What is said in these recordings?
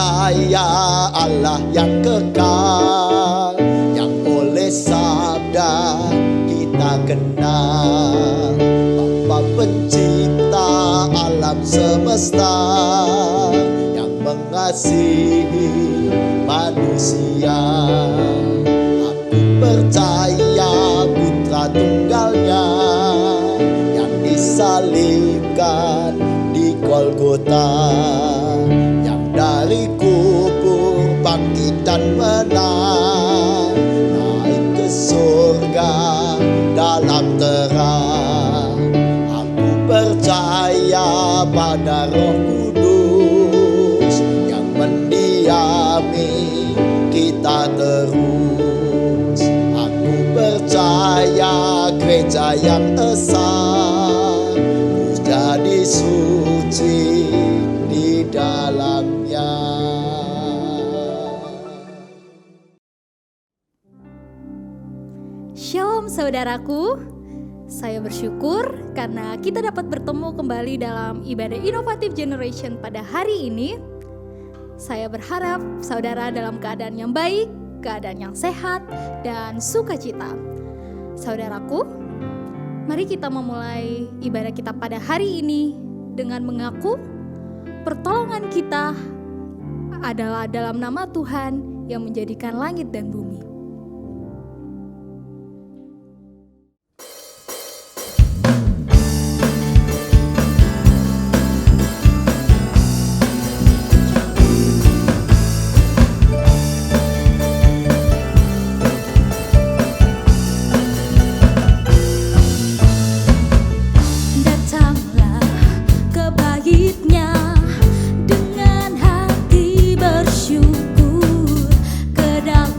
percaya Allah yang kekal, yang oleh sabda kita kenal. Bapa pencipta alam semesta, yang mengasihi manusia. Aku percaya putra tunggalnya yang disalibkan di Golgota, yang dari kubur bangkit dan menang, naik ke surga dalam terang. Aku percaya pada Roh Kudus yang mendiami kita terus. Aku percaya gereja yang esa, ku jadi suci di dalamnya. Shalom saudaraku, saya bersyukur karena kita dapat bertemu kembali dalam ibadah Inovatif Generation pada hari ini. Saya berharap saudara dalam keadaan yang baik, keadaan yang sehat, dan sukacita. Saudaraku, mari kita memulai ibadah kita pada hari ini dengan mengaku pertolongan kita adalah dalam nama Tuhan yang menjadikan langit dan bumi. Dengan hati bersyukur ke dalam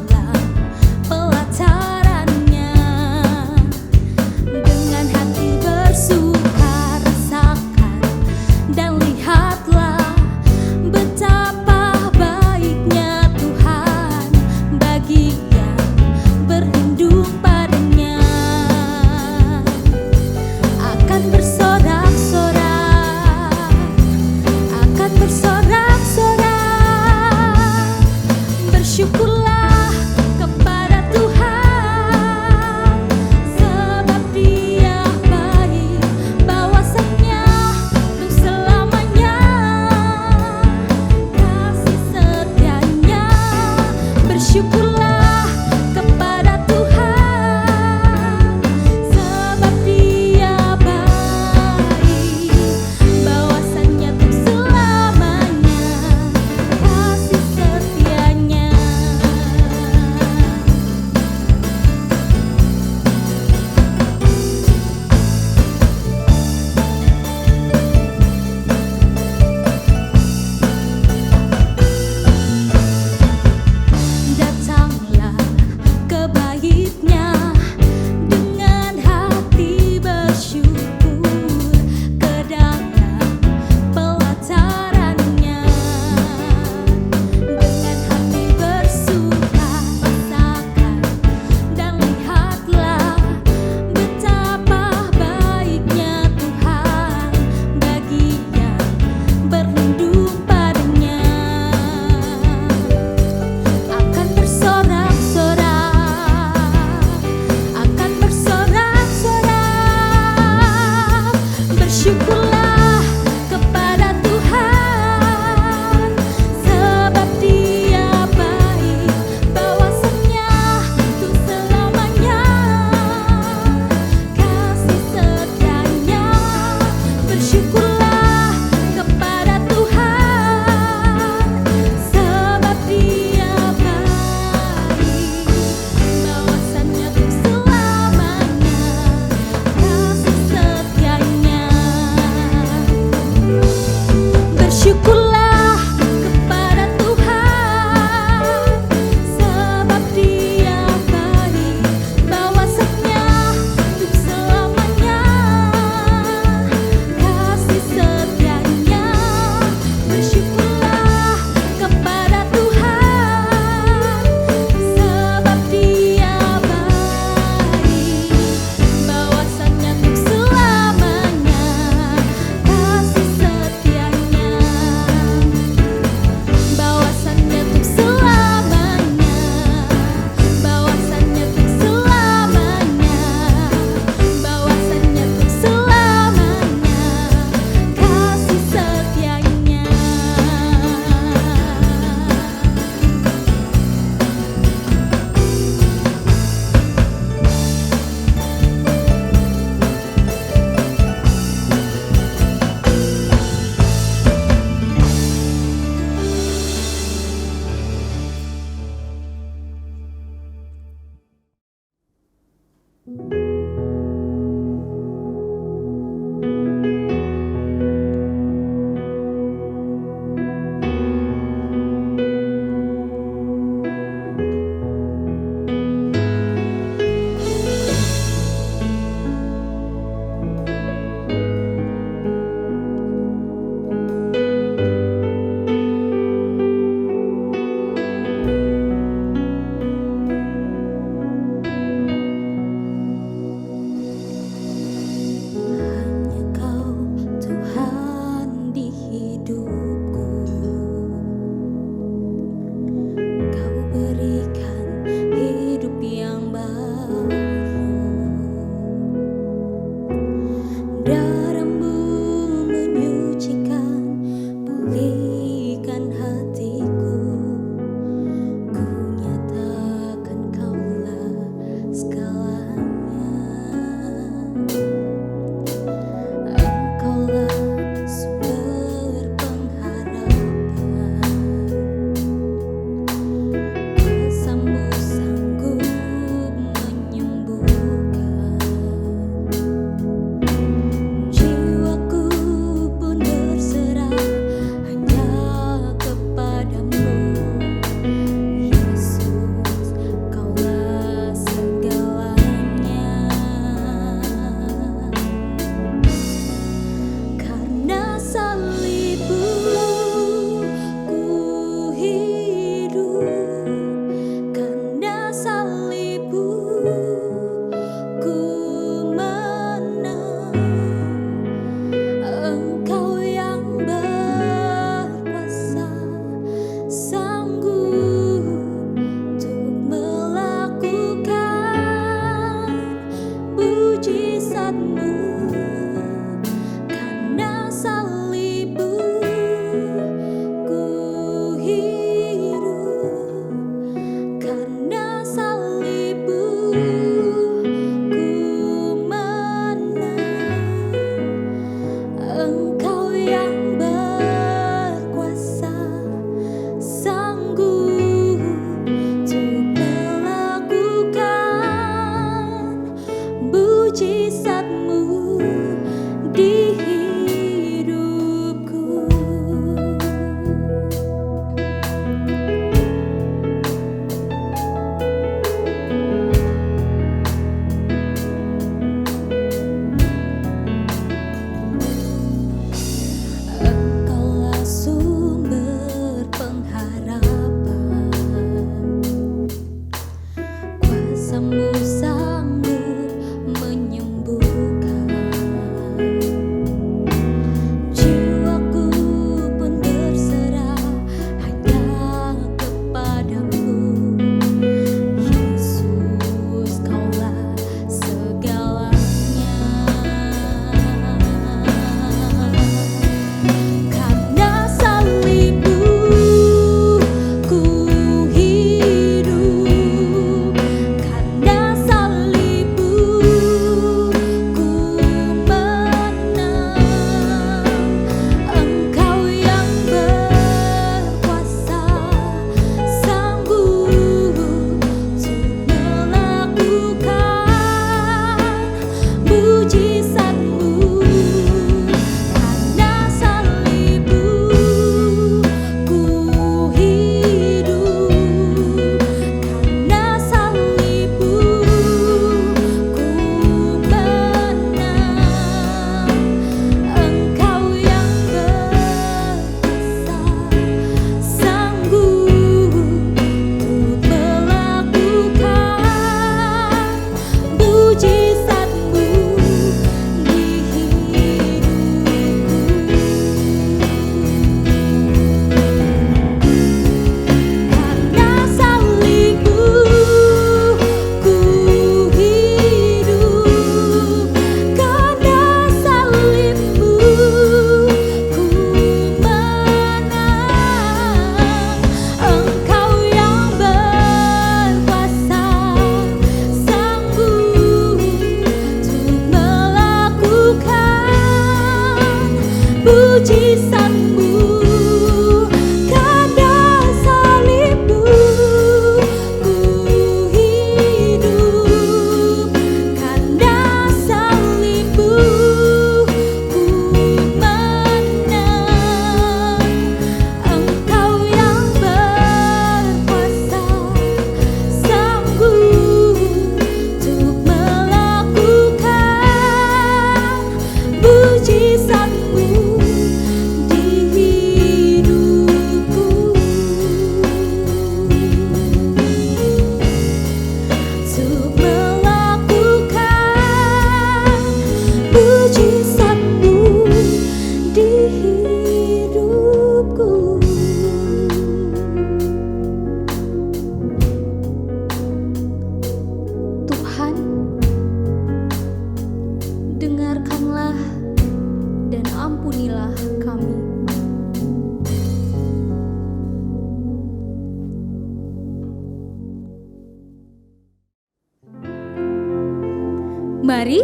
Mari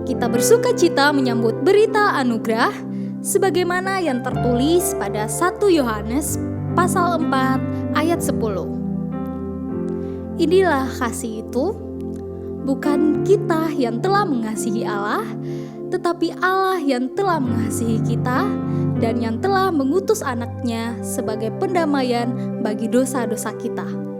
kita bersukacita menyambut berita anugerah sebagaimana yang tertulis pada 1 Yohanes pasal 4 ayat 10. Inilah kasih itu, bukan kita yang telah mengasihi Allah, tetapi Allah yang telah mengasihi kita dan yang telah mengutus anaknya sebagai pendamaian bagi dosa-dosa kita.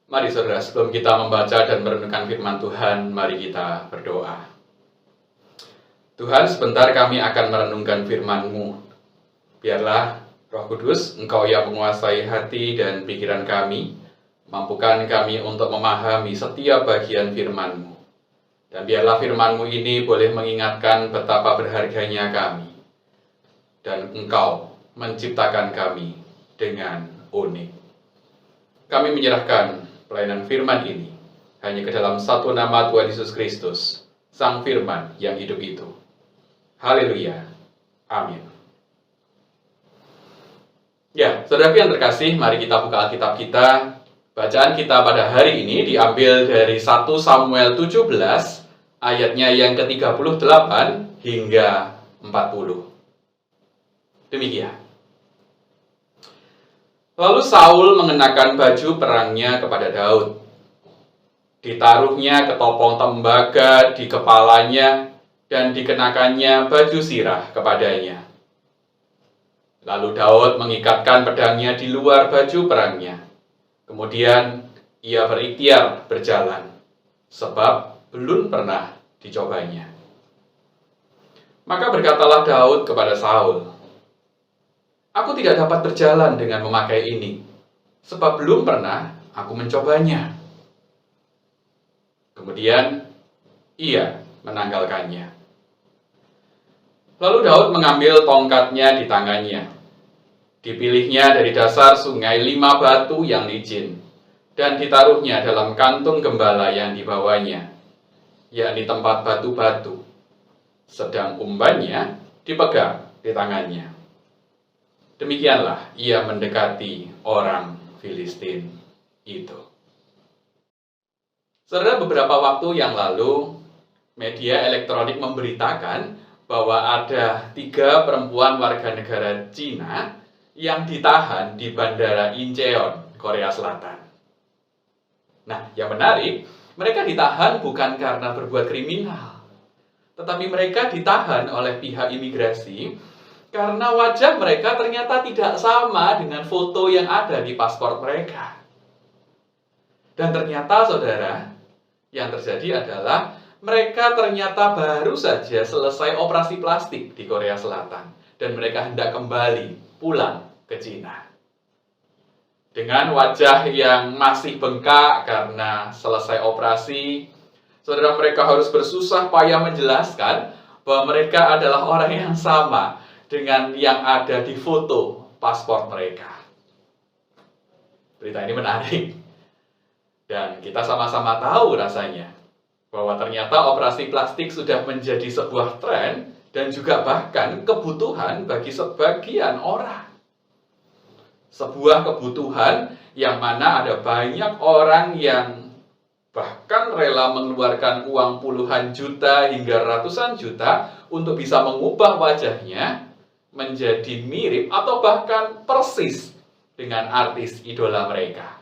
Mari saudara, sebelum kita membaca dan merenungkan firman Tuhan, mari kita berdoa. Tuhan, sebentar kami akan merenungkan firman-Mu. Biarlah Roh Kudus, Engkau yang menguasai hati dan pikiran kami, mampukan kami untuk memahami setiap bagian firman-Mu. Dan biarlah firman-Mu ini boleh mengingatkan betapa berharganya kami. Dan Engkau menciptakan kami dengan unik. Kami menyerahkan pelayanan firman ini hanya ke dalam satu nama Tuhan Yesus Kristus, Sang Firman yang hidup itu. Haleluya. Amin. Ya, saudara yang terkasih, mari kita buka Alkitab kita. Bacaan kita pada hari ini diambil dari 1 Samuel 17, ayatnya yang ke-38 hingga 40. Demikian. Lalu Saul mengenakan baju perangnya kepada Daud. Ditaruhnya ketopong tembaga di kepalanya dan dikenakannya baju sirah kepadanya. Lalu Daud mengikatkan pedangnya di luar baju perangnya. Kemudian ia berikhtiar berjalan, sebab belum pernah dicobanya. Maka berkatalah Daud kepada Saul, "Aku tidak dapat berjalan dengan memakai ini, sebab belum pernah aku mencobanya." Kemudian ia menanggalkannya. Lalu Daud mengambil tongkatnya di tangannya. Dipilihnya dari dasar sungai 5 batu yang licin, dan ditaruhnya dalam kantung gembala yang dibawanya, yakni tempat batu-batu, sedang umbannya dipegang di tangannya. Demikianlah ia mendekati orang Filistin itu. Saudara, beberapa waktu yang lalu, media elektronik memberitakan bahwa ada 3 perempuan warga negara Cina yang ditahan di Bandara Incheon, Korea Selatan. Nah, yang menarik, mereka ditahan bukan karena berbuat kriminal, tetapi mereka ditahan oleh pihak imigrasi karena wajah mereka ternyata tidak sama dengan foto yang ada di paspor mereka. Dan ternyata, saudara, yang terjadi adalah mereka ternyata baru saja selesai operasi plastik di Korea Selatan. Dan mereka hendak kembali pulang ke Cina. Dengan wajah yang masih bengkak karena selesai operasi, saudara, mereka harus bersusah payah menjelaskan bahwa mereka adalah orang yang sama dengan yang ada di foto paspor mereka. Berita ini menarik. Dan kita sama-sama tahu rasanya bahwa ternyata operasi plastik sudah menjadi sebuah tren dan juga bahkan kebutuhan bagi sebagian orang. Sebuah kebutuhan yang mana ada banyak orang yang bahkan rela mengeluarkan uang puluhan juta hingga ratusan juta untuk bisa mengubah wajahnya menjadi mirip atau bahkan persis dengan artis idola mereka.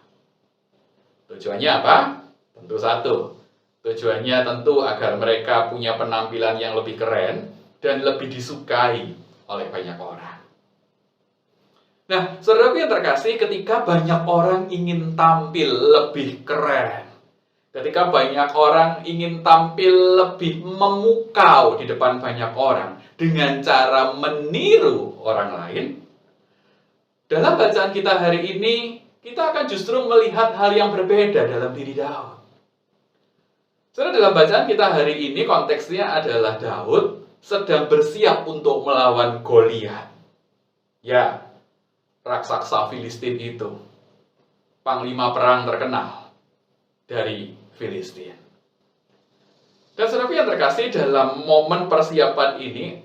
Tujuannya apa? Tentu satu. Tujuannya tentu agar mereka punya penampilan yang lebih keren dan lebih disukai oleh banyak orang. Nah, saudaraku yang terkasih, ketika banyak orang ingin tampil lebih keren, ketika banyak orang ingin tampil lebih memukau di depan banyak orang dengan cara meniru orang lain, dalam bacaan kita hari ini, kita akan justru melihat hal yang berbeda dalam diri Daud. Saudara, dalam bacaan kita hari ini konteksnya adalah Daud sedang bersiap untuk melawan Goliat. Ya, raksasa Filistin itu, panglima perang terkenal dari Filistin. Dan saudara yang terkasih, dalam momen persiapan ini,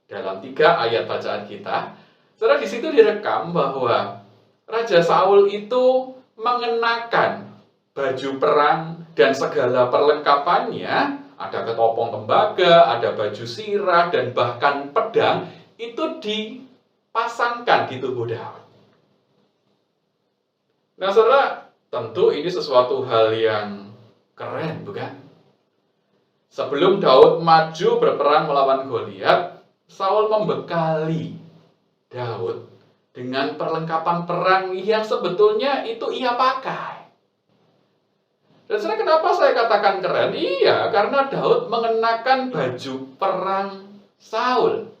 dalam 3 ayat bacaan kita, saudara, di situ direkam bahwa Raja Saul itu mengenakan baju perang dan segala perlengkapannya, ada ketopong tembaga, ada baju sirah, dan bahkan pedang, itu dipasangkan di tubuh Daud. Nah, saudara, tentu ini sesuatu hal yang keren, bukan? Sebelum Daud maju berperang melawan Goliat, Saul membekali Daud dengan perlengkapan perang yang sebetulnya itu ia pakai. Dan sebenarnya kenapa saya katakan keren? Iya, karena Daud mengenakan baju perang Saul,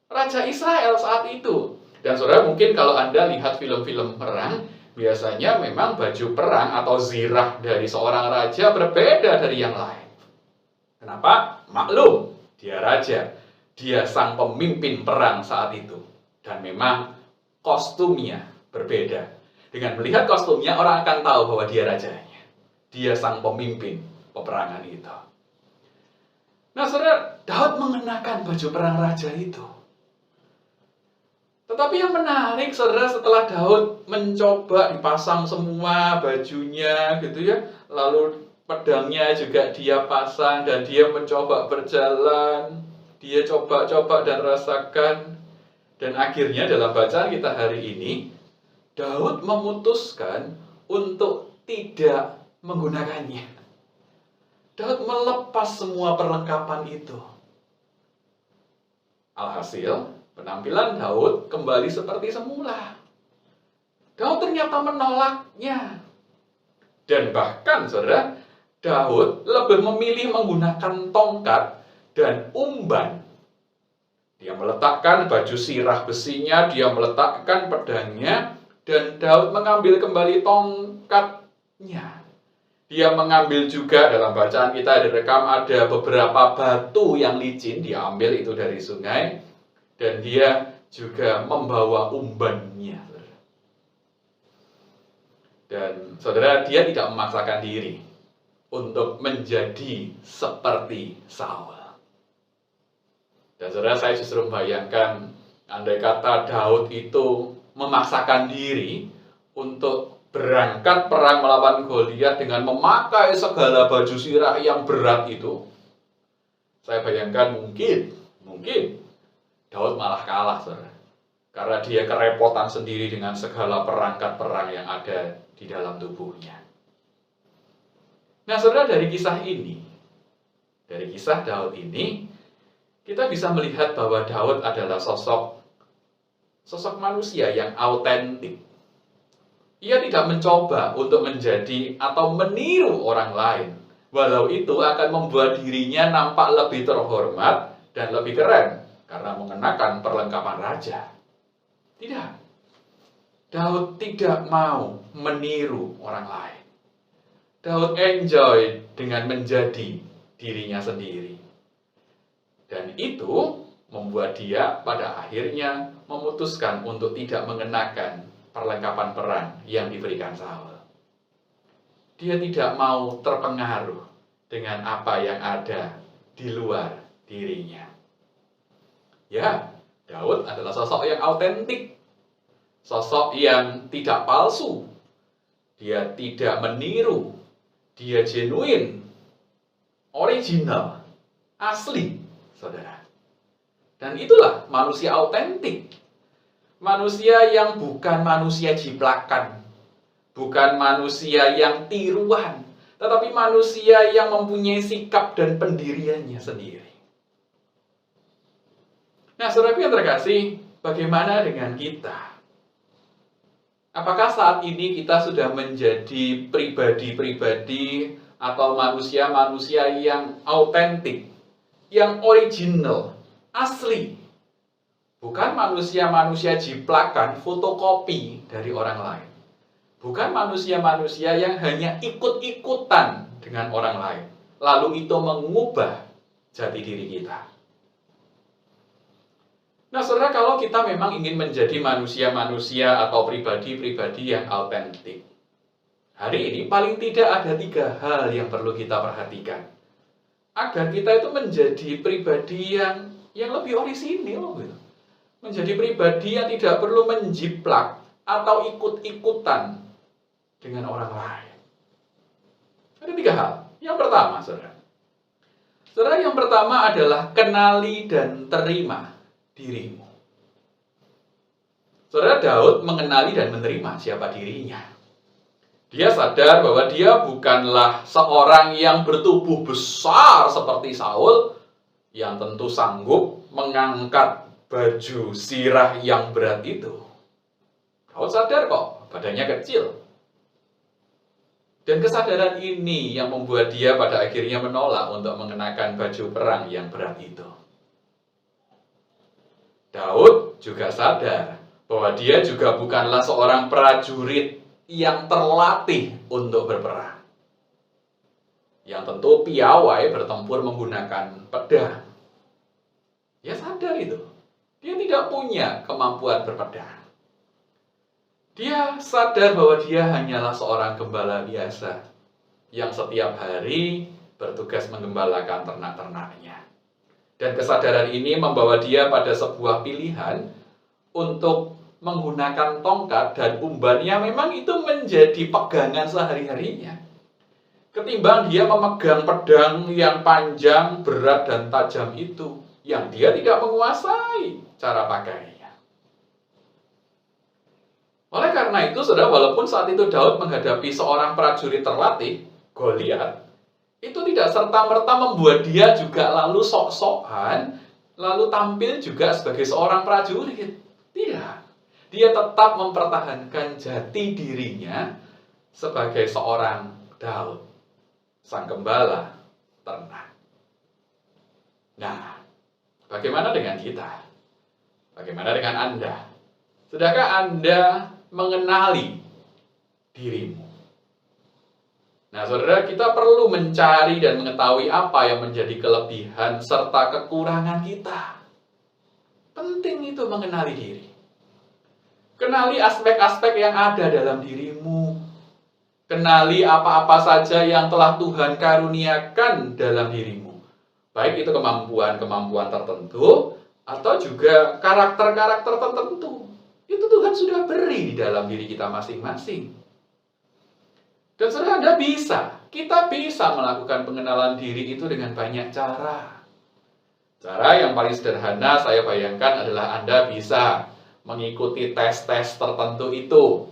Raja Israel saat itu. Dan saudara mungkin kalau Anda lihat film-film perang, biasanya memang baju perang atau zirah dari seorang raja berbeda dari yang lain. Kenapa? Maklum, dia raja. Dia sang pemimpin perang saat itu. Dan memang kostumnya berbeda. Dengan melihat kostumnya, orang akan tahu bahwa dia rajanya. Dia sang pemimpin peperangan itu. Nah, saudara, Daud mengenakan baju perang raja itu. Tetapi yang menarik, saudara, setelah Daud mencoba dipasang semua bajunya gitu ya, lalu pedangnya juga dia pasang dan dia mencoba berjalan, dia coba-coba dan rasakan, dan akhirnya dalam bacaan kita hari ini, Daud memutuskan untuk tidak menggunakannya. Daud melepas semua perlengkapan itu. Alhasil, penampilan Daud kembali seperti semula. Daud ternyata menolaknya. Dan bahkan, saudara, Daud lebih memilih menggunakan tongkat dan umban. Dia meletakkan baju sirah besinya, dia meletakkan pedangnya, dan Daud mengambil kembali tongkatnya. Dia mengambil juga, dalam bacaan kita direkam ada beberapa batu yang licin, dia ambil itu dari sungai, dan dia juga membawa umbannya. Dan saudara, dia tidak memaksakan diri untuk menjadi seperti Saul. Dan saudara, saya justru membayangkan, andai kata Daud itu memaksakan diri untuk berangkat perang melawan Goliat dengan memakai segala baju sirah yang berat itu, saya bayangkan mungkin Daud malah kalah, saudara. Karena dia kerepotan sendiri dengan segala perangkat perang yang ada di dalam tubuhnya. Nah, saudara, dari kisah ini, dari kisah Daud ini, kita bisa melihat bahwa Daud adalah sosok manusia yang autentik. Ia tidak mencoba untuk menjadi atau meniru orang lain, walau itu akan membuat dirinya nampak lebih terhormat dan lebih keren karena mengenakan perlengkapan raja. Tidak. Daud tidak mau meniru orang lain. Daud enjoy dengan menjadi dirinya sendiri. Dan itu membuat dia pada akhirnya memutuskan untuk tidak mengenakan perlengkapan perang yang diberikan Saul. Dia tidak mau terpengaruh dengan apa yang ada di luar dirinya. Ya, Daud adalah sosok yang autentik, sosok yang tidak palsu. Dia tidak meniru, dia genuine, original, asli, saudara. Dan itulah manusia autentik. Manusia yang bukan manusia jiplakan, bukan manusia yang tiruan, tetapi manusia yang mempunyai sikap dan pendiriannya sendiri. Nah, saudaraku yang terkasih, bagaimana dengan kita? Apakah saat ini kita sudah menjadi pribadi-pribadi atau manusia-manusia yang autentik, yang original, asli? Bukan manusia-manusia jiplakan, fotokopi dari orang lain. Bukan manusia-manusia yang hanya ikut-ikutan dengan orang lain. Lalu itu mengubah jati diri kita. Nah, saudara, kalau kita memang ingin menjadi manusia-manusia atau pribadi-pribadi yang autentik, hari ini paling tidak ada 3 hal yang perlu kita perhatikan. Agar kita itu menjadi pribadi yang lebih orisinil, gitu. Menjadi pribadi yang tidak perlu menjiplak atau ikut-ikutan dengan orang lain. Ada 3 hal. Yang pertama, saudara. Saudara, yang pertama adalah kenali dan terima dirimu. Saudara, Daud mengenali dan menerima siapa dirinya. Dia sadar bahwa dia bukanlah seorang yang bertubuh besar seperti Saul, yang tentu sanggup mengangkat baju sirah yang berat itu. Daud sadar kok, badannya kecil. Dan kesadaran ini yang membuat dia pada akhirnya menolak untuk mengenakan baju perang yang berat itu. Daud juga sadar bahwa dia juga bukanlah seorang prajurit yang terlatih untuk berperang. Yang tentu piawai bertempur menggunakan pedang. Dia sadar itu. Dia tidak punya kemampuan berpedang. Dia sadar bahwa dia hanyalah seorang gembala biasa yang setiap hari bertugas menggembalakan ternak-ternaknya. Dan kesadaran ini membawa dia pada sebuah pilihan untuk menggunakan tongkat dan umban yang memang itu menjadi pegangan sehari-harinya. Ketimbang dia memegang pedang yang panjang, berat, dan tajam itu, yang dia tidak menguasai cara pakainya. Oleh karena itu, saudara, walaupun saat itu Daud menghadapi seorang prajurit terlatih, Goliat, itu tidak serta-merta membuat dia juga lalu sok-sokan, lalu tampil juga sebagai seorang prajurit. Tidak. Dia tetap mempertahankan jati dirinya sebagai seorang Daud, sang gembala ternak. Nah, bagaimana dengan kita? Bagaimana dengan Anda? Sudahkah Anda mengenali dirimu? Nah, saudara, kita perlu mencari dan mengetahui apa yang menjadi kelebihan serta kekurangan kita. Penting itu mengenali diri. Kenali aspek-aspek yang ada dalam dirimu. Kenali apa-apa saja yang telah Tuhan karuniakan dalam dirimu. Baik itu kemampuan-kemampuan tertentu atau juga karakter-karakter tertentu. Itu Tuhan sudah beri di dalam diri kita masing-masing. Dan saudara, kita bisa melakukan pengenalan diri itu dengan banyak cara. Cara yang paling sederhana saya bayangkan adalah Anda bisa mengikuti tes-tes tertentu itu.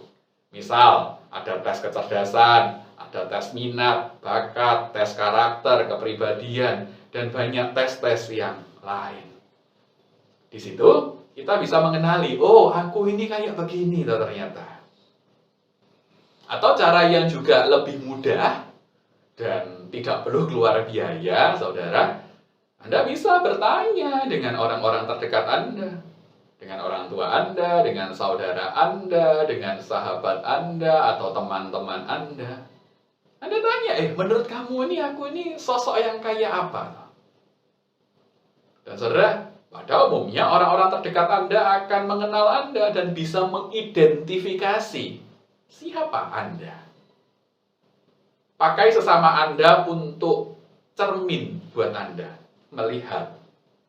Misal, ada tes kecerdasan, ada tes minat, bakat, tes karakter, kepribadian, dan banyak tes-tes yang lain. Di situ, kita bisa mengenali, oh, aku ini kayak begini ternyata. Atau cara yang juga lebih mudah dan tidak perlu keluar biaya, saudara, Anda bisa bertanya dengan orang-orang terdekat Anda, dengan orang tua Anda, dengan saudara Anda, dengan sahabat Anda, atau teman-teman Anda. Anda tanya, menurut kamu ini aku ini sosok yang kayak apa? Dan saudara, pada umumnya orang-orang terdekat Anda akan mengenal Anda dan bisa mengidentifikasi siapa Anda. Pakai sesama Anda untuk cermin buat Anda. Melihat,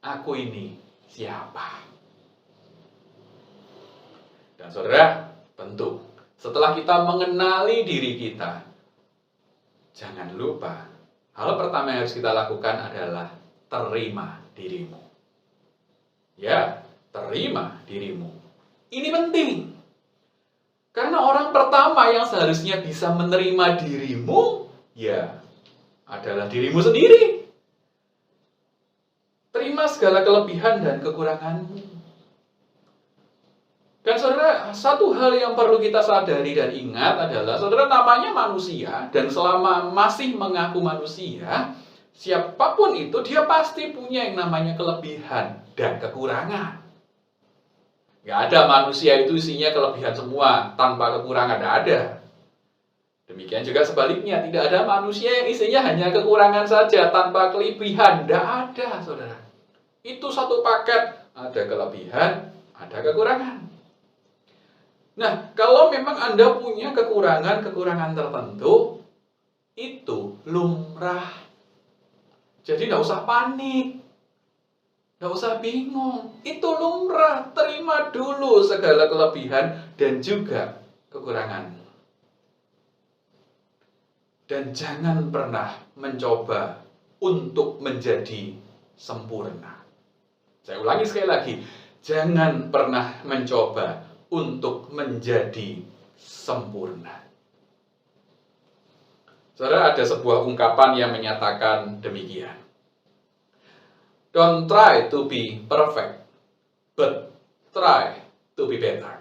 aku ini siapa. Dan saudara, tentu, setelah kita mengenali diri kita, jangan lupa, hal pertama yang harus kita lakukan adalah terima dirimu. Ya, terima dirimu. Ini penting. Karena orang pertama yang seharusnya bisa menerima dirimu, ya, adalah dirimu sendiri. Terima segala kelebihan dan kekuranganmu. Dan saudara, satu hal yang perlu kita sadari dan ingat adalah, saudara, namanya manusia, dan selama masih mengaku manusia, siapapun itu, dia pasti punya yang namanya kelebihan dan kekurangan. Gak ada manusia itu isinya kelebihan semua, tanpa kekurangan, tidak ada. Demikian juga sebaliknya, tidak ada manusia yang isinya hanya kekurangan saja, tanpa kelebihan, tidak ada, saudara. Itu satu paket, ada kelebihan, ada kekurangan. Nah, kalau memang Anda punya kekurangan-kekurangan tertentu, itu lumrah. Jadi tidak usah panik. Tidak usah bingung, itu lumrah, terima dulu segala kelebihan dan juga kekurangan. Dan jangan pernah mencoba untuk menjadi sempurna. Saya ulangi sekali lagi, jangan pernah mencoba untuk menjadi sempurna. Saudara, ada sebuah ungkapan yang menyatakan demikian. Don't try to be perfect, but try to be better.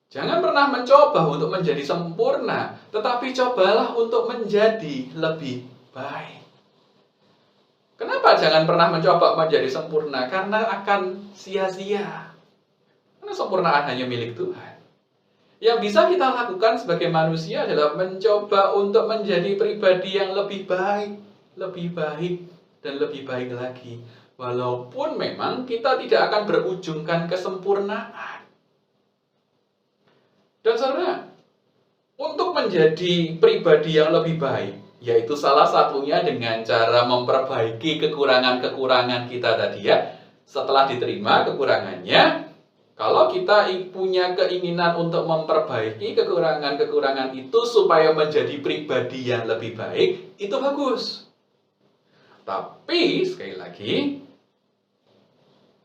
Jangan pernah mencoba untuk menjadi sempurna, tetapi cobalah untuk menjadi lebih baik. Kenapa jangan pernah mencoba menjadi sempurna? Karena akan sia-sia. Karena sempurnaan hanya milik Tuhan. Yang bisa kita lakukan sebagai manusia adalah mencoba untuk menjadi pribadi yang lebih baik, dan lebih baik lagi. Walaupun memang kita tidak akan berujungkan kesempurnaan. Dan saudara, untuk menjadi pribadi yang lebih baik, yaitu salah satunya dengan cara memperbaiki kekurangan-kekurangan kita tadi ya. Setelah diterima kekurangannya, kalau kita punya keinginan untuk memperbaiki kekurangan-kekurangan itu supaya menjadi pribadi yang lebih baik, itu bagus. Tapi, sekali lagi,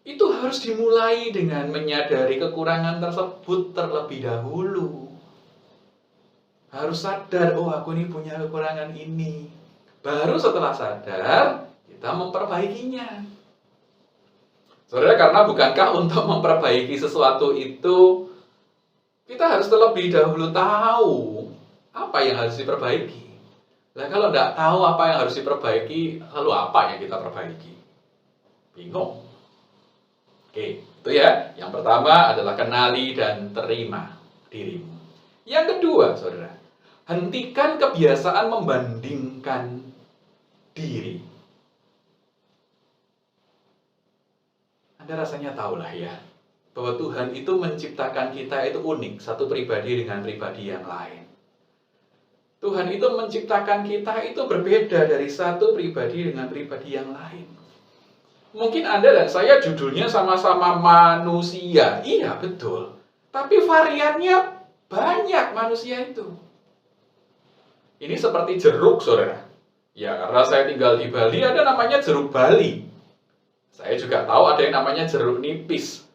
itu harus dimulai dengan menyadari kekurangan tersebut terlebih dahulu. Harus sadar, oh aku ini punya kekurangan ini. Baru setelah sadar, kita memperbaikinya. Saudara, karena bukankah untuk memperbaiki sesuatu itu, kita harus terlebih dahulu tahu apa yang harus diperbaiki. Nah, kalau tidak tahu apa yang harus diperbaiki, lalu apa yang kita perbaiki? Bingung. Oke, itu ya. Yang pertama adalah kenali dan terima dirimu. Yang kedua, saudara, hentikan kebiasaan membandingkan diri. Anda rasanya tahulah ya, bahwa Tuhan itu menciptakan kita itu unik, satu pribadi dengan pribadi yang lain. Tuhan itu menciptakan kita itu berbeda dari satu pribadi dengan pribadi yang lain. Mungkin Anda dan saya judulnya sama-sama manusia. Iya, betul. Tapi variannya banyak manusia itu. Ini seperti jeruk, saudara. Ya, karena saya tinggal di Bali, ada namanya jeruk Bali. Saya juga tahu ada yang namanya jeruk nipis.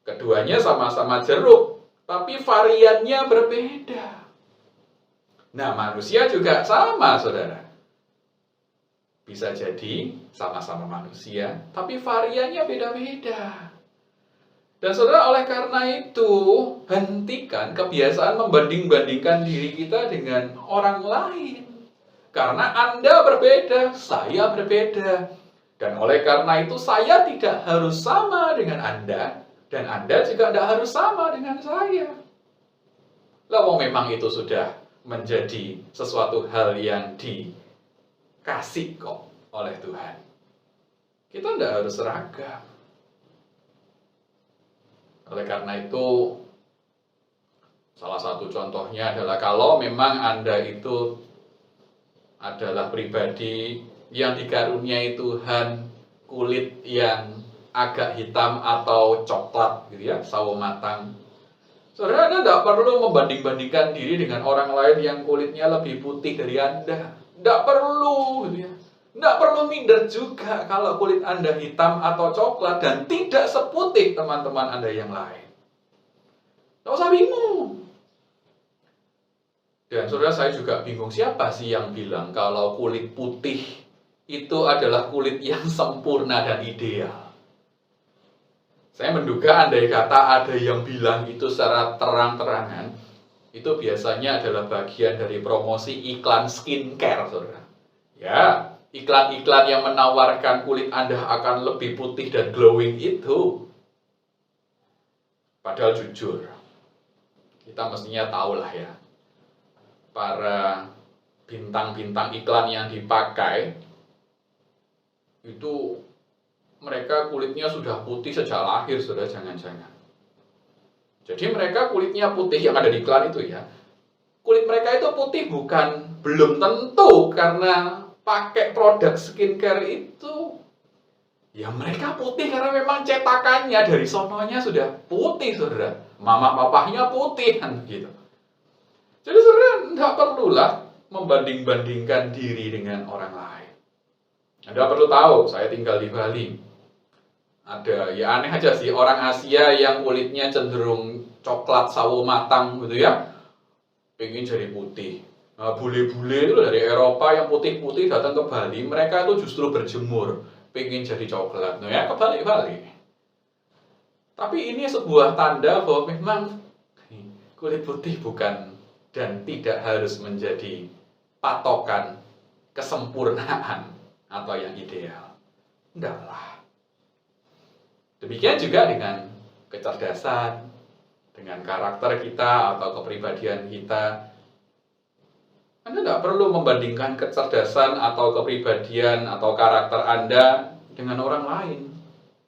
Keduanya sama-sama jeruk, tapi variannya berbeda. Nah, manusia juga sama, saudara. Bisa jadi sama-sama manusia, tapi variannya beda-beda. Dan saudara, oleh karena itu, hentikan kebiasaan membanding-bandingkan diri kita dengan orang lain. Karena Anda berbeda, saya berbeda. Dan oleh karena itu, saya tidak harus sama dengan Anda, dan Anda juga tidak harus sama dengan saya. Lalu memang itu sudah menjadi sesuatu hal yang dikasih kok oleh Tuhan. Kita tidak harus seragam. Oleh karena itu, salah satu contohnya adalah kalau memang Anda itu adalah pribadi yang dikaruniai Tuhan kulit yang agak hitam atau coklat gitu ya, sawo matang. Saudara, Anda tidak perlu membanding-bandingkan diri dengan orang lain yang kulitnya lebih putih dari Anda. Tidak perlu gitu ya. Tidak perlu minder juga kalau kulit Anda hitam atau coklat dan tidak seputih teman-teman Anda yang lain. Tidak usah bingung. Dan saudara, saya juga bingung, siapa sih yang bilang kalau kulit putih itu adalah kulit yang sempurna dan ideal? Saya menduga andai kata ada yang bilang itu secara terang-terangan, itu biasanya adalah bagian dari promosi iklan skincare, saudara. Ya, iklan-iklan yang menawarkan kulit Anda akan lebih putih dan glowing itu. Padahal jujur, kita mestinya tahulah ya, para bintang-bintang iklan yang dipakai itu mereka kulitnya sudah putih sejak lahir, sudah jangan-jangan. Jadi mereka kulitnya putih yang ada di iklan itu ya. Kulit mereka itu putih belum tentu karena pakai produk skincare itu. Ya mereka putih karena memang cetakannya dari sononya sudah putih, saudara. Mama papahnya putih kan gitu. Jadi saudara, tidak perlulah membanding-bandingkan diri dengan orang lain. Anda perlu tahu, saya tinggal di Bali. Ada, ya aneh aja sih, orang Asia yang kulitnya cenderung coklat sawo matang gitu ya, pengen jadi putih. Nah, bule-bule itu dari Eropa yang putih-putih datang ke Bali, mereka itu justru berjemur, pengen jadi coklat. Nah ya, kebalik-balik. Tapi ini sebuah tanda bahwa memang kulit putih bukan dan tidak harus menjadi patokan kesempurnaan atau yang ideal. Enggaklah. Demikian juga dengan kecerdasan, dengan karakter kita atau kepribadian kita. Anda tidak perlu membandingkan kecerdasan atau kepribadian atau karakter Anda dengan orang lain.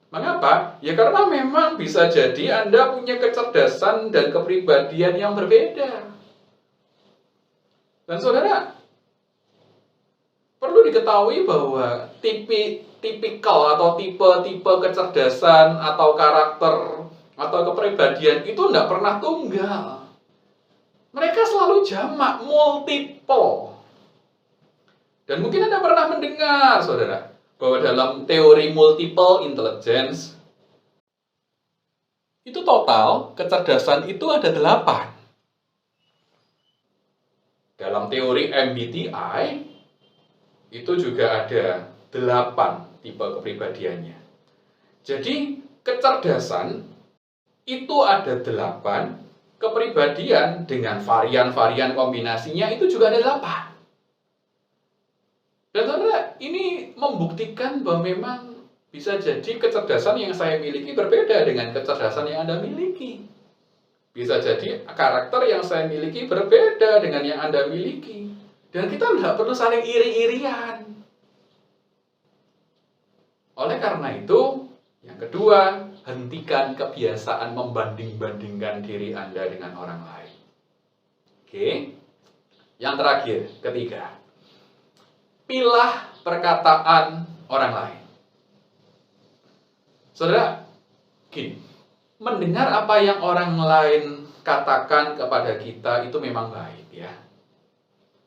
Mengapa? Ya karena memang bisa jadi Anda punya kecerdasan dan kepribadian yang berbeda. Dan saudara, perlu diketahui bahwa tipikal atau tipe-tipe kecerdasan atau karakter atau kepribadian itu tidak pernah tunggal. Mereka selalu jamak, multiple. Dan mungkin Anda pernah mendengar, saudara, bahwa dalam teori multiple intelligence, itu total kecerdasan itu ada 8. Dalam teori MBTI, itu juga ada 8 tipe kepribadiannya. Jadi, kecerdasan itu ada 8, kepribadian dengan varian-varian kombinasinya itu juga ada 8. Dan saudara, ini membuktikan bahwa memang bisa jadi kecerdasan yang saya miliki berbeda dengan kecerdasan yang Anda miliki. Bisa jadi karakter yang saya miliki berbeda dengan yang Anda miliki. Dan kita tidak perlu saling iri-irian. Oleh karena itu, yang kedua, hentikan kebiasaan membanding-bandingkan diri Anda dengan orang lain. Oke. Yang terakhir, ketiga. Pilah perkataan orang lain. Saudara, gini, mendengar apa yang orang lain katakan kepada kita itu memang baik ya.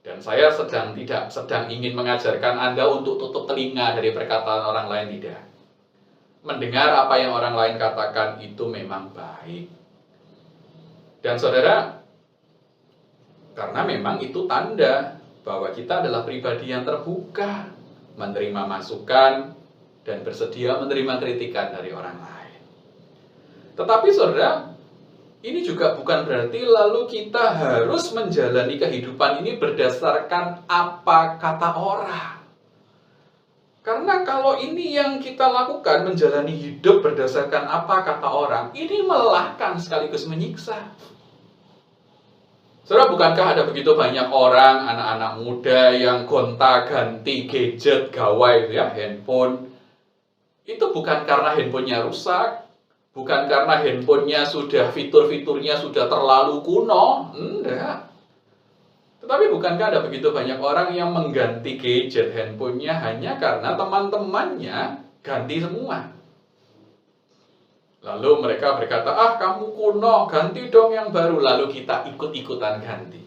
Dan saya tidak sedang ingin mengajarkan Anda untuk tutup telinga dari perkataan orang lain, tidak. Mendengar apa yang orang lain katakan itu memang baik. Dan saudara, karena memang itu tanda bahwa kita adalah pribadi yang terbuka, menerima masukan, dan bersedia menerima kritikan dari orang lain. Tetapi saudara, ini juga bukan berarti lalu kita harus menjalani kehidupan ini berdasarkan apa kata orang. Karena kalau ini yang kita lakukan, menjalani hidup berdasarkan apa kata orang, ini melelahkan sekaligus menyiksa. Saudara, bukankah ada begitu banyak orang, anak-anak muda yang gonta-ganti gadget, gawai, ya, handphone. Itu bukan karena handphonenya rusak, bukan karena handphonenya sudah fitur-fiturnya sudah terlalu kuno, enggak. Tetapi bukankah ada begitu banyak orang yang mengganti gadget handphonenya hanya karena teman-temannya ganti semua. Lalu mereka berkata, kamu kuno, ganti dong yang baru. Lalu kita ikut-ikutan ganti.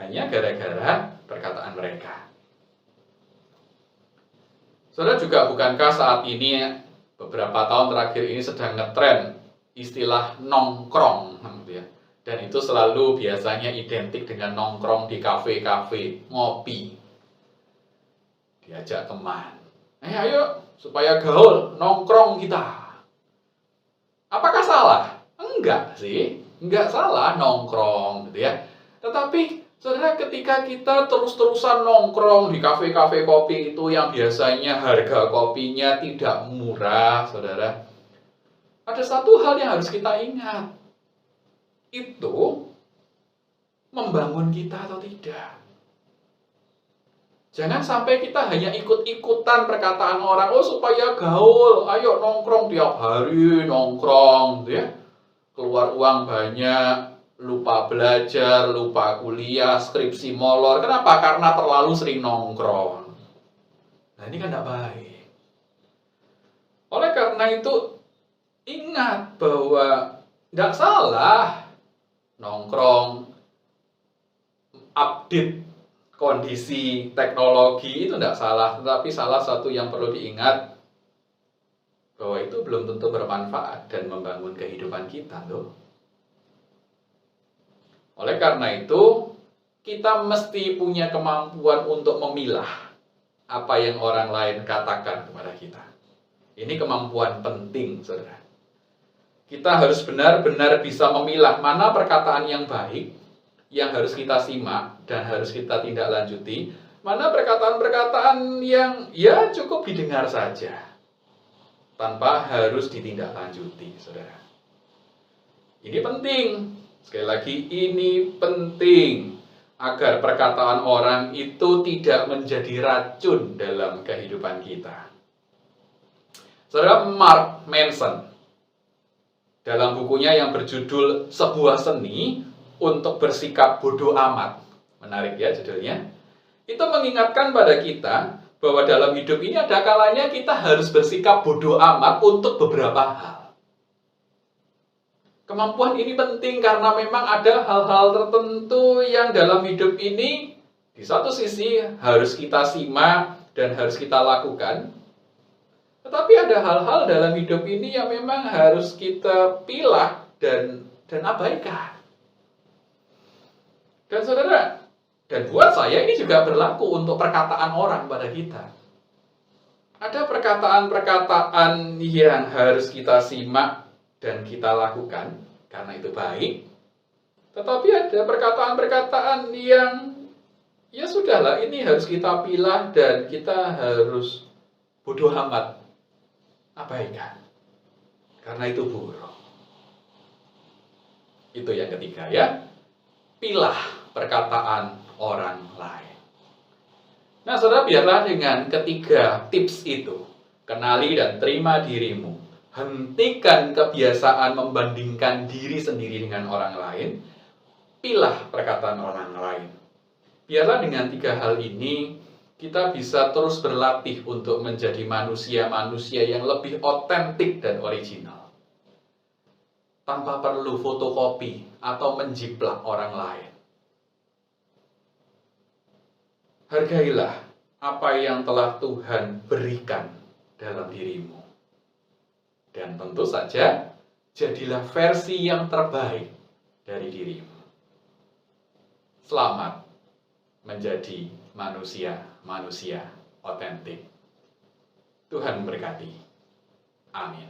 Hanya gara-gara perkataan mereka. Saudara, juga bukankah saat ini, beberapa tahun terakhir ini sedang ngetren istilah nongkrong. Dan itu selalu biasanya identik dengan nongkrong di kafe-kafe, ngopi. Diajak teman. Ayo, supaya gaul, nongkrong kita. Apakah salah? Enggak sih, enggak salah nongkrong gitu ya. Tetapi saudara, ketika kita terus-terusan nongkrong di kafe-kafe kopi itu yang biasanya harga kopinya tidak murah, saudara, ada satu hal yang harus kita ingat. Itu membangun kita atau tidak. Jangan sampai kita hanya ikut-ikutan perkataan orang, supaya gaul, ayo nongkrong tiap hari, nongkrong, gitu ya. Keluar uang banyak, lupa belajar, lupa kuliah, skripsi molor. Kenapa? Karena terlalu sering nongkrong. Nah, ini kan tidak baik. Oleh karena itu, ingat bahwa tidak salah nongkrong, update kondisi teknologi itu tidak salah, tetapi salah satu yang perlu diingat bahwa itu belum tentu bermanfaat dan membangun kehidupan kita loh. Oleh karena itu, kita mesti punya kemampuan untuk memilah apa yang orang lain katakan kepada kita. Ini kemampuan penting, saudara. Kita harus benar-benar bisa memilah mana perkataan yang baik, yang harus kita simak dan harus kita tindak lanjuti, mana perkataan-perkataan yang ya cukup didengar saja, tanpa harus ditindaklanjuti, saudara. Ini penting, sekali lagi ini penting, agar perkataan orang itu tidak menjadi racun dalam kehidupan kita. Saudara, Mark Manson, dalam bukunya yang berjudul Sebuah Seni untuk Bersikap Bodoh Amat, menarik ya judulnya, itu mengingatkan pada kita bahwa dalam hidup ini ada kalanya kita harus bersikap bodoh amat untuk beberapa hal. Kemampuan ini penting karena memang ada hal-hal tertentu yang dalam hidup ini di satu sisi harus kita simak dan harus kita lakukan. Tetapi ada hal-hal dalam hidup ini yang memang harus kita pilah dan abaikan. Dan saudara, dan buat saya ini juga berlaku untuk perkataan orang pada kita. Ada perkataan-perkataan yang harus kita simak dan kita lakukan, karena itu baik. Tetapi ada perkataan-perkataan yang, ya sudahlah, ini harus kita pilah dan kita harus bodoh amat, abaikan. Karena itu buruk. Itu yang ketiga ya, pilah perkataan orang lain. Nah saudara, biarlah dengan ketiga tips itu, kenali dan terima dirimu, hentikan kebiasaan membandingkan diri sendiri dengan orang lain, pilah perkataan orang lain. Biarlah dengan tiga hal ini, kita bisa terus berlatih untuk menjadi manusia-manusia yang lebih otentik dan original. Tanpa perlu fotokopi atau menjiplak orang lain. Hargailah apa yang telah Tuhan berikan dalam dirimu. Dan tentu saja, jadilah versi yang terbaik dari dirimu. Selamat menjadi manusia-manusia otentik. Tuhan memberkati. Amin.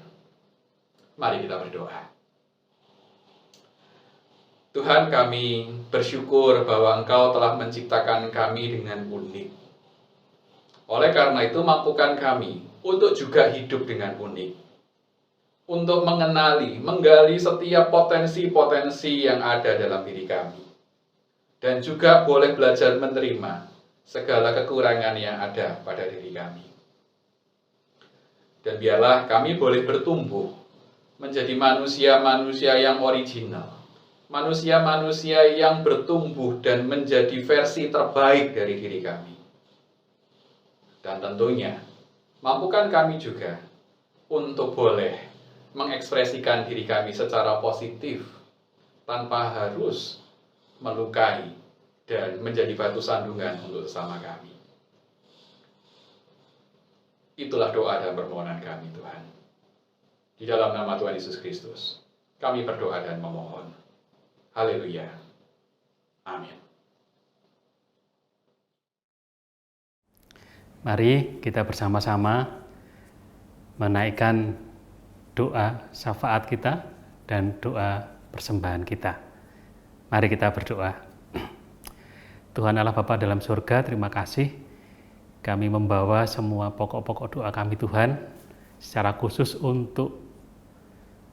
Mari kita berdoa. Tuhan, kami bersyukur bahwa Engkau telah menciptakan kami dengan unik. Oleh karena itu, mampukan kami untuk juga hidup dengan unik. Untuk mengenali, menggali setiap potensi-potensi yang ada dalam diri kami. Dan juga boleh belajar menerima segala kekurangan yang ada pada diri kami. Dan biarlah kami boleh bertumbuh menjadi manusia-manusia yang original. Manusia-manusia yang bertumbuh dan menjadi versi terbaik dari diri kami. Dan tentunya, mampukan kami juga untuk boleh mengekspresikan diri kami secara positif, tanpa harus melukai dan menjadi batu sandungan untuk sesama kami. Itulah doa dan permohonan kami, Tuhan. Di dalam nama Tuhan Yesus Kristus, kami berdoa dan memohon. Haleluya. Amin. Mari kita bersama-sama menaikkan doa syafaat kita dan doa persembahan kita. Mari kita berdoa. Tuhan Allah Bapa dalam surga, terima kasih kami membawa semua pokok-pokok doa kami Tuhan, secara khusus untuk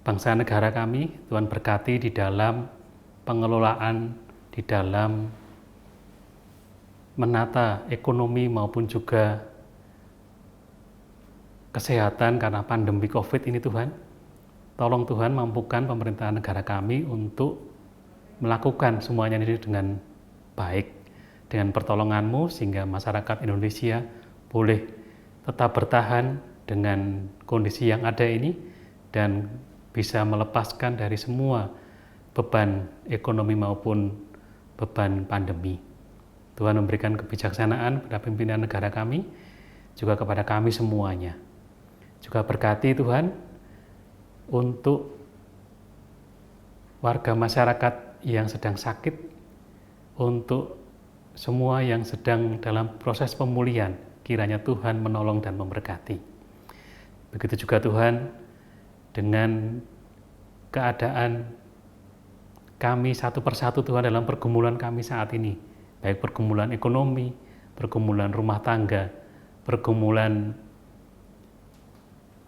bangsa negara kami. Tuhan berkati di dalam pengelolaan, di dalam menata ekonomi maupun juga kesehatan karena pandemi COVID ini Tuhan. Tolong Tuhan mampukan pemerintahan negara kami untuk melakukan semuanya ini dengan baik, dengan pertolongan-Mu, sehingga masyarakat Indonesia boleh tetap bertahan dengan kondisi yang ada ini dan bisa melepaskan dari semua beban ekonomi maupun beban pandemi. Tuhan memberikan kebijaksanaan pada pimpinan negara kami, juga kepada kami semuanya. Juga berkati Tuhan untuk warga masyarakat yang sedang sakit, untuk semua yang sedang dalam proses pemulihan, kiranya Tuhan menolong dan memberkati. Begitu juga Tuhan dengan keadaan kami satu persatu Tuhan dalam pergumulan kami saat ini, baik pergumulan ekonomi, pergumulan rumah tangga, pergumulan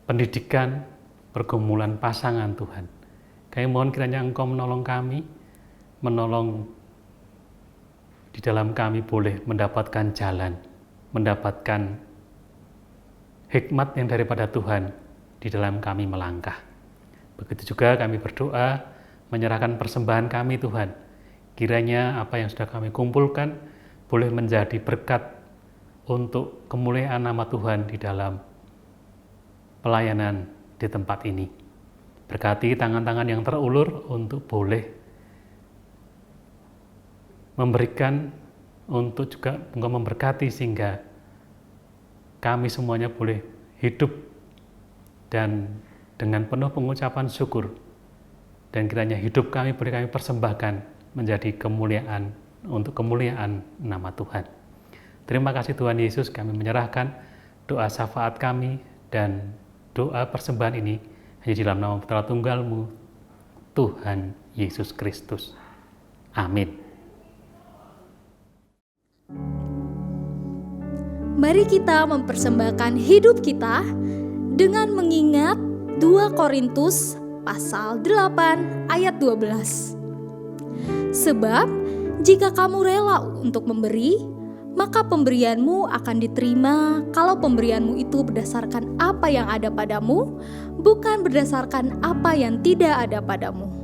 pendidikan, pergumulan pasangan Tuhan. Kami mohon kiranya Engkau menolong kami, menolong di dalam kami boleh mendapatkan jalan, mendapatkan hikmat yang daripada Tuhan di dalam kami melangkah. Begitu juga kami berdoa, menyerahkan persembahan kami Tuhan. Kiranya apa yang sudah kami kumpulkan boleh menjadi berkat untuk kemuliaan nama Tuhan di dalam pelayanan di tempat ini. Berkati tangan-tangan yang terulur untuk boleh memberikan, untuk juga Engkau memberkati sehingga kami semuanya boleh hidup dan dengan penuh pengucapan syukur, dan kiranya hidup kami boleh kami persembahkan menjadi kemuliaan, untuk kemuliaan nama Tuhan. Terima kasih Tuhan Yesus, kami menyerahkan doa syafaat kami dan doa persembahan ini hanya di dalam nama Putra Tunggal-Mu, Tuhan Yesus Kristus. Amin. Mari kita mempersembahkan hidup kita dengan mengingat 2 Korintus pasal 8 ayat 12. Sebab jika kamu rela untuk memberi, maka pemberianmu akan diterima kalau pemberianmu itu berdasarkan apa yang ada padamu, bukan berdasarkan apa yang tidak ada padamu.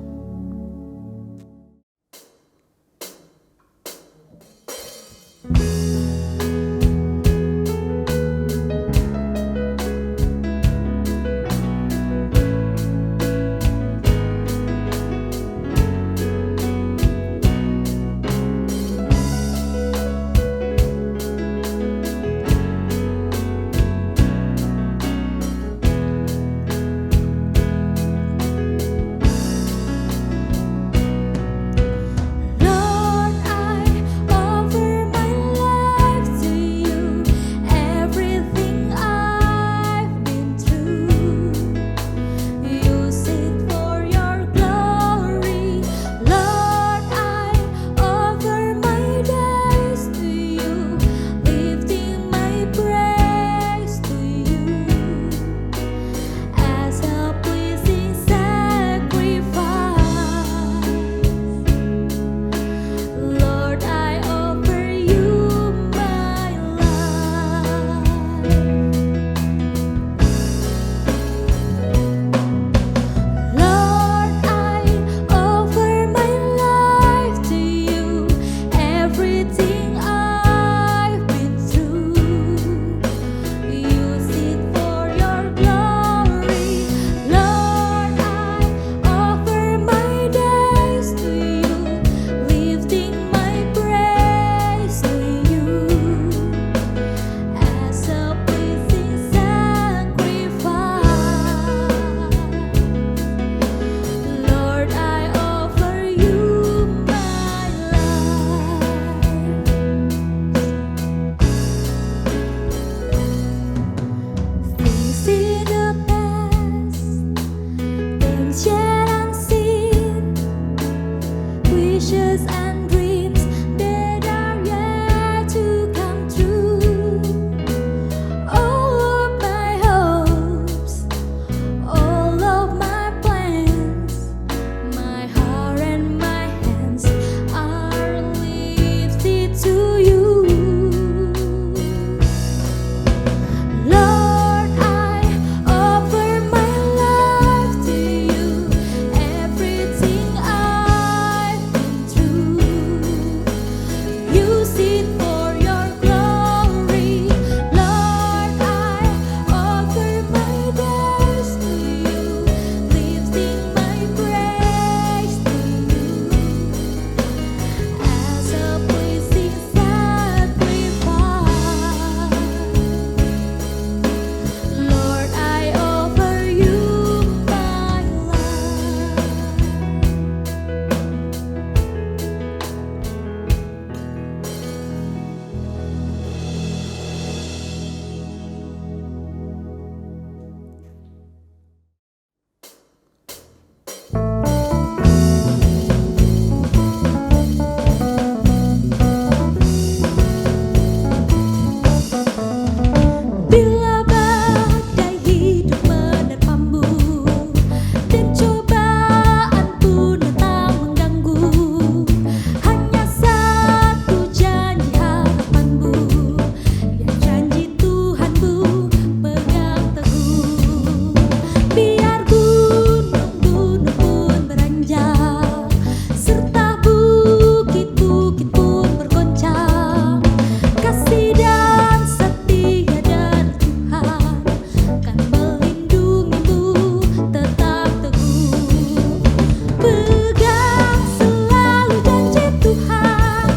Pegang selalu janji Tuhan,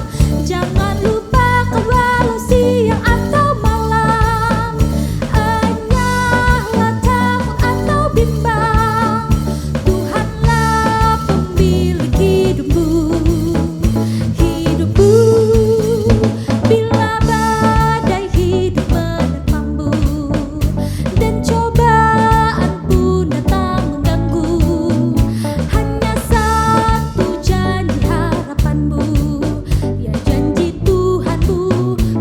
jangan lupakan walau siang atau malam. Enyahlah takut atau bimbang, Tuhanlah pemilik hidupmu. Bila badai hidup menerpamu dan cobaan pun datang mengganggu, hanya satu janji harapanmu, ya janji Tuhanmu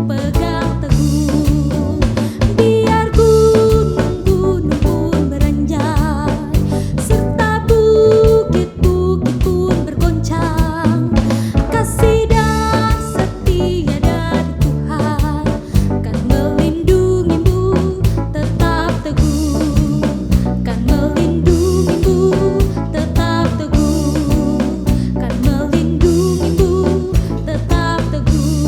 pegang teguh. Biar gunung-gunung pun beranjak, serta bukit-bukit pun bergoncang, kasih dan setia dari Tuhan kan melindungimu tetap teguh, kan melindungimu tetap teguh, kan melindungimu tetap teguh.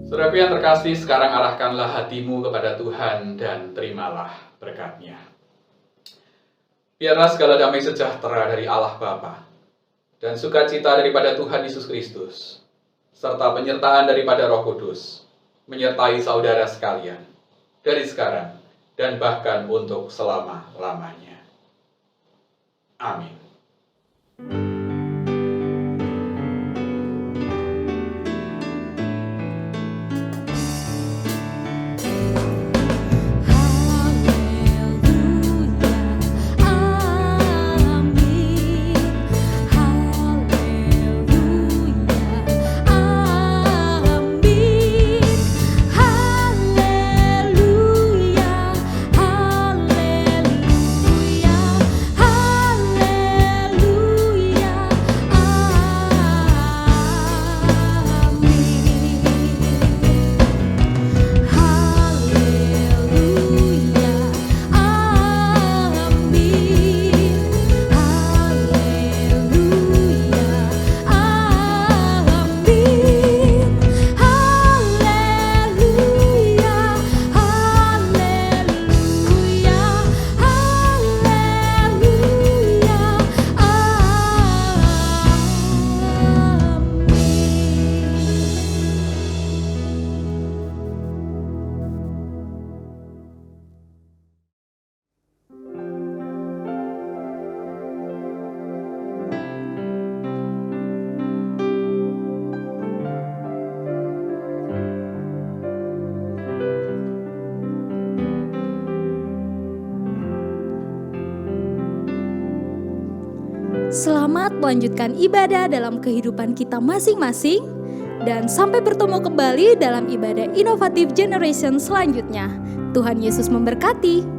Saudaraku yang terkasih, sekarang arahkanlah hatimu kepada Tuhan dan terimalah berkat-Nya. Biarlah segala damai sejahtera dari Allah Bapa dan sukacita daripada Tuhan Yesus Kristus, serta penyertaan daripada Roh Kudus, menyertai saudara sekalian, dari sekarang dan bahkan untuk selama-lamanya. Amin. Selamat melanjutkan ibadah dalam kehidupan kita masing-masing, dan sampai bertemu kembali dalam ibadah Innovative Generation selanjutnya. Tuhan Yesus memberkati.